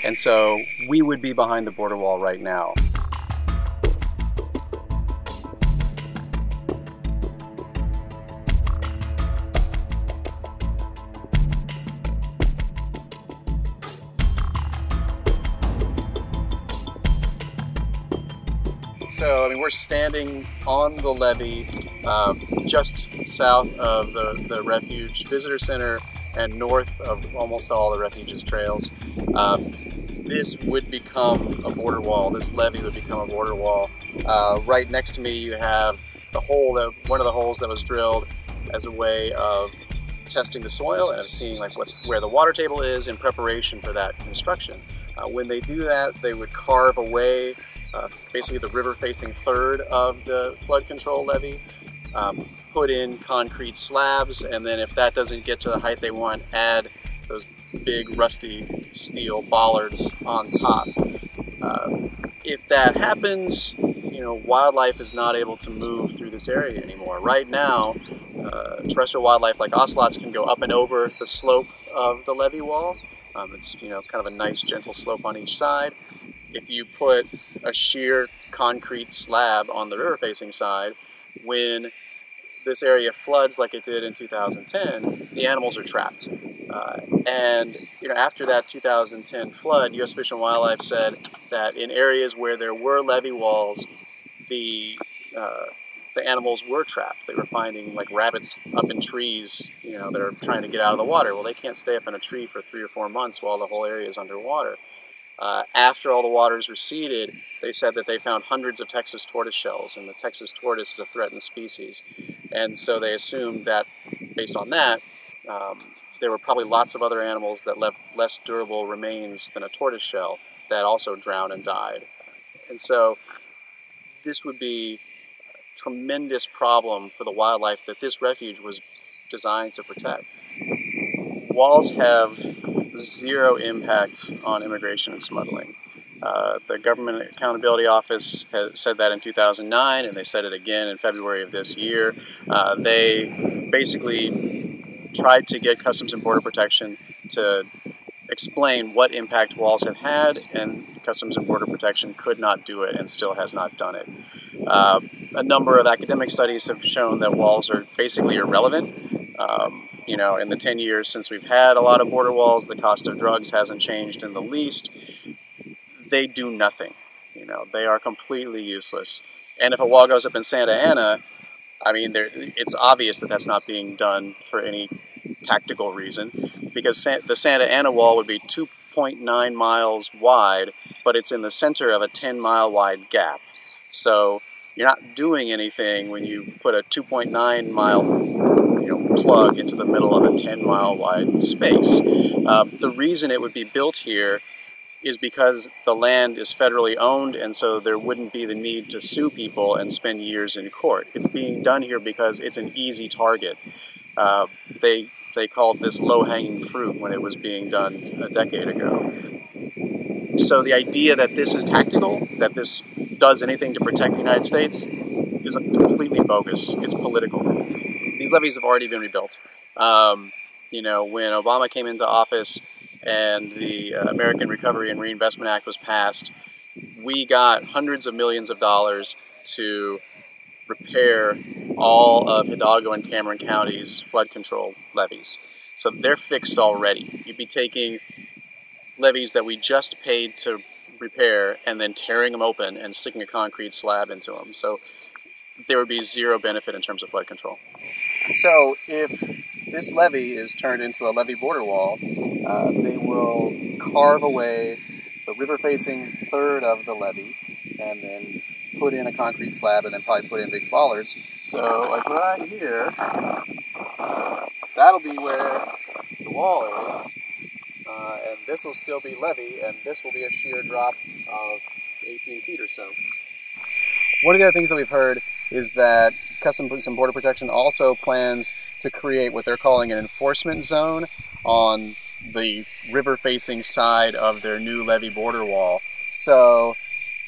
And so we would be behind the border wall right now. So, I mean, we're standing on the levee just south of the Refuge Visitor Center and north of almost all the Refuge's trails. This would become a border wall. This levee would become a border wall. Right next to me you have the hole, one of the holes that was drilled as a way of testing the soil and of seeing like where the water table is in preparation for that construction. When they do that, they would carve away basically the river-facing third of the flood control levee, put in concrete slabs, and then if that doesn't get to the height they want, add those big rusty steel bollards on top. If that happens, you know, wildlife is not able to move through this area anymore. Right now, terrestrial wildlife like ocelots can go up and over the slope of the levee wall. It's, you know, kind of a nice gentle slope on each side. If you put a sheer concrete slab on the river-facing side, when this area floods like it did in 2010, the animals are trapped. And you know, after that 2010 flood, U.S. Fish and Wildlife said that in areas where there were levee walls, the animals were trapped. They were finding like rabbits up in trees, you know, that are trying to get out of the water. Well, they can't stay up in a tree for 3 or 4 months while the whole area is underwater. After all the waters receded, they said that they found hundreds of Texas tortoise shells, and the Texas tortoise is a threatened species. And so they assumed that, based on that, there were probably lots of other animals that left less durable remains than a tortoise shell that also drowned and died. And so this would be a tremendous problem for the wildlife that this refuge was designed to protect. Walls have zero impact on immigration and smuggling. The Government Accountability Office has said that in 2009, and they said it again in February of this year. They basically tried to get Customs and Border Protection to explain what impact walls have had, and Customs and Border Protection could not do it and still has not done it. A number of academic studies have shown that walls are basically irrelevant. You know, in the 10 years since we've had a lot of border walls, the cost of drugs hasn't changed in the least. They do nothing. You know, they are completely useless. And if a wall goes up in Santa Ana, I mean, it's obvious that that's not being done for any tactical reason, because the Santa Ana wall would be 2.9 miles wide, but it's in the center of a 10-mile wide gap. So you're not doing anything when you put a 2.9-mile plug into the middle of a 10-mile wide space. The reason it would be built here is because the land is federally owned, and so there wouldn't be the need to sue people and spend years in court. It's being done here because it's an easy target. They called this low-hanging fruit when it was being done a decade ago. So the idea that this is tactical, that this does anything to protect the United States, is completely bogus. It's political. These levees have already been rebuilt. You know, when Obama came into office and the American Recovery and Reinvestment Act was passed, we got hundreds of millions of dollars to repair all of Hidalgo and Cameron County's flood control levees. So they're fixed already. You'd be taking levees that we just paid to repair and then tearing them open and sticking a concrete slab into them. So there would be zero benefit in terms of flood control. So if this levee is turned into a levee border wall, they will carve away the river-facing third of the levee and then put in a concrete slab and then probably put in big bollards. So like right here, that'll be where the wall is, and this will still be levee, and this will be a sheer drop of 18 feet or so. One of the other things that we've heard is that Customs and Border Protection also plans to create what they're calling an enforcement zone on the river-facing side of their new levee border wall. So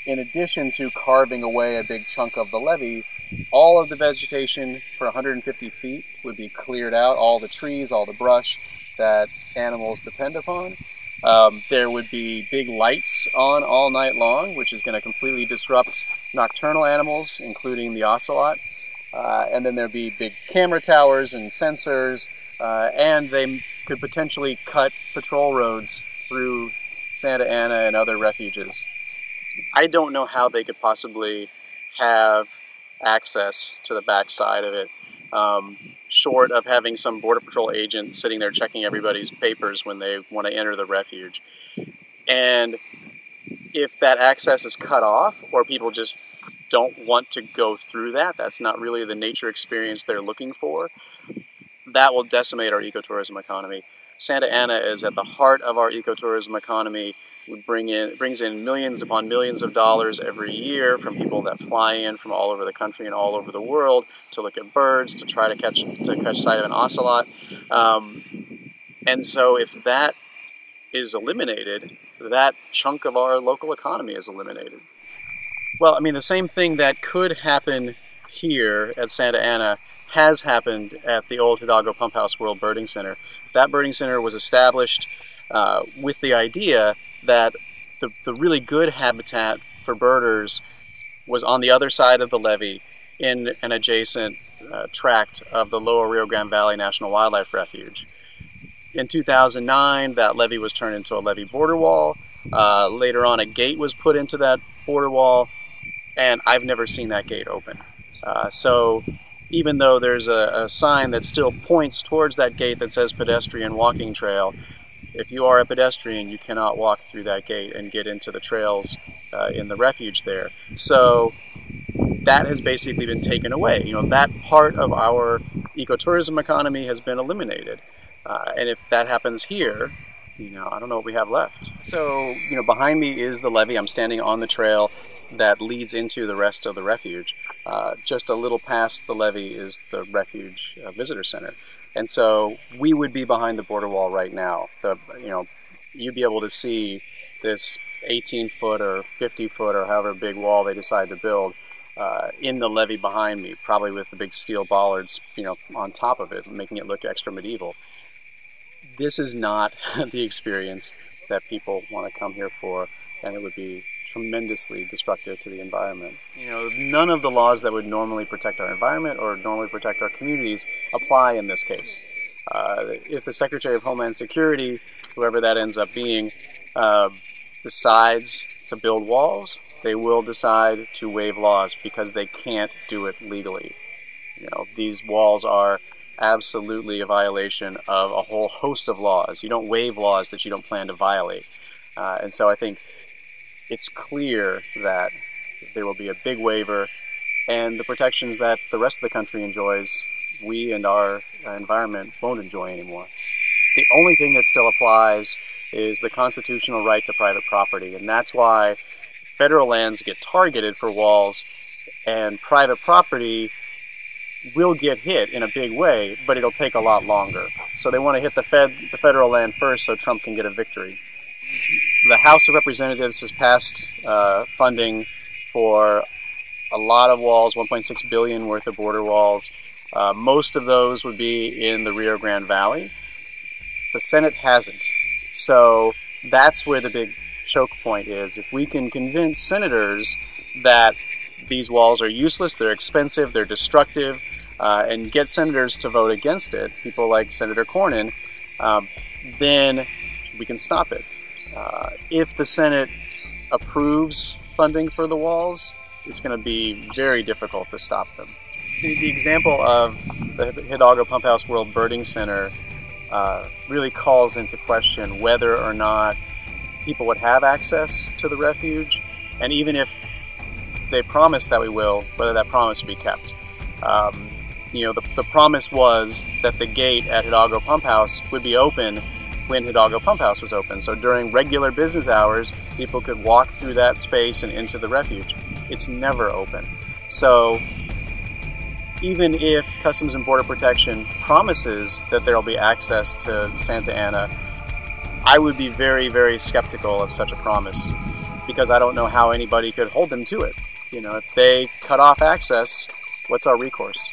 in addition to carving away a big chunk of the levee, all of the vegetation for 150 feet would be cleared out, all the trees, all the brush that animals depend upon. There would be big lights on all night long, which is going to completely disrupt nocturnal animals, including the ocelot. And then there'd be big camera towers and sensors, and they could potentially cut patrol roads through Santa Ana and other refuges. I don't know how they could possibly have access to the backside of it, short of having some Border Patrol agent sitting there checking everybody's papers when they want to enter the refuge. And if that access is cut off, or people just don't want to go through that, that's not really the nature experience they're looking for, that will decimate our ecotourism economy. Santa Ana is at the heart of our ecotourism economy. It brings in millions upon millions of dollars every year from people that fly in from all over the country and all over the world to look at birds, to try to catch sight of an ocelot. And so if that is eliminated, that chunk of our local economy is eliminated. Well, I mean, the same thing that could happen here at Santa Ana has happened at the old Hidalgo Pump House World Birding Center. That birding center was established with the idea that the really good habitat for birders was on the other side of the levee in an adjacent tract of the Lower Rio Grande Valley National Wildlife Refuge. In 2009, that levee was turned into a levee border wall. Later on, a gate was put into that border wall, and I've never seen that gate open. So even though there's a sign that still points towards that gate that says pedestrian walking trail, if you are a pedestrian, you cannot walk through that gate and get into the trails in the refuge there. So that has basically been taken away. You know, that part of our ecotourism economy has been eliminated. And if that happens here, you know, I don't know what we have left. So, you know, behind me is the levee. I'm standing on the trail that leads into the rest of the refuge. Just a little past the levee is the refuge visitor center. And so we would be behind the border wall right now. You know, you'd be able to see this 18-foot or 50-foot or however big wall they decide to build in the levee behind me, probably with the big steel bollards, you know, on top of it, making it look extra medieval. This is not the experience that people want to come here for, and it would be tremendously destructive to the environment. You know, none of the laws that would normally protect our environment or normally protect our communities apply in this case. If the Secretary of Homeland Security, whoever that ends up being, decides to build walls, they will decide to waive laws because they can't do it legally. You know, these walls are absolutely a violation of a whole host of laws. You don't waive laws that you don't plan to violate. And so I think it's clear that there will be a big waiver, and the protections that the rest of the country enjoys, we and our environment won't enjoy anymore. The only thing that still applies is the constitutional right to private property, and that's why federal lands get targeted for walls, and private property will get hit in a big way, but it'll take a lot longer. So they want to hit the federal land first so Trump can get a victory. The House of Representatives has passed funding for a lot of walls, $1.6 billion worth of border walls. Most of those would be in the Rio Grande Valley. The Senate hasn't. So that's where the big choke point is. If we can convince senators that these walls are useless, they're expensive, they're destructive, and get senators to vote against it, people like Senator Cornyn, then we can stop it. If the Senate approves funding for the walls, it's going to be very difficult to stop them. The example of the Hidalgo Pump House World Birding Center really calls into question whether or not people would have access to the refuge, and even if they promise that we will, whether that promise will be kept. You know, the promise was that the gate at Hidalgo Pump House would be open when Hidalgo Pump House was open. So during regular business hours, people could walk through that space and into the refuge. It's never open. So even if Customs and Border Protection promises that there will be access to Santa Ana, I would be very, very skeptical of such a promise, because I don't know how anybody could hold them to it. You know, if they cut off access, what's our recourse?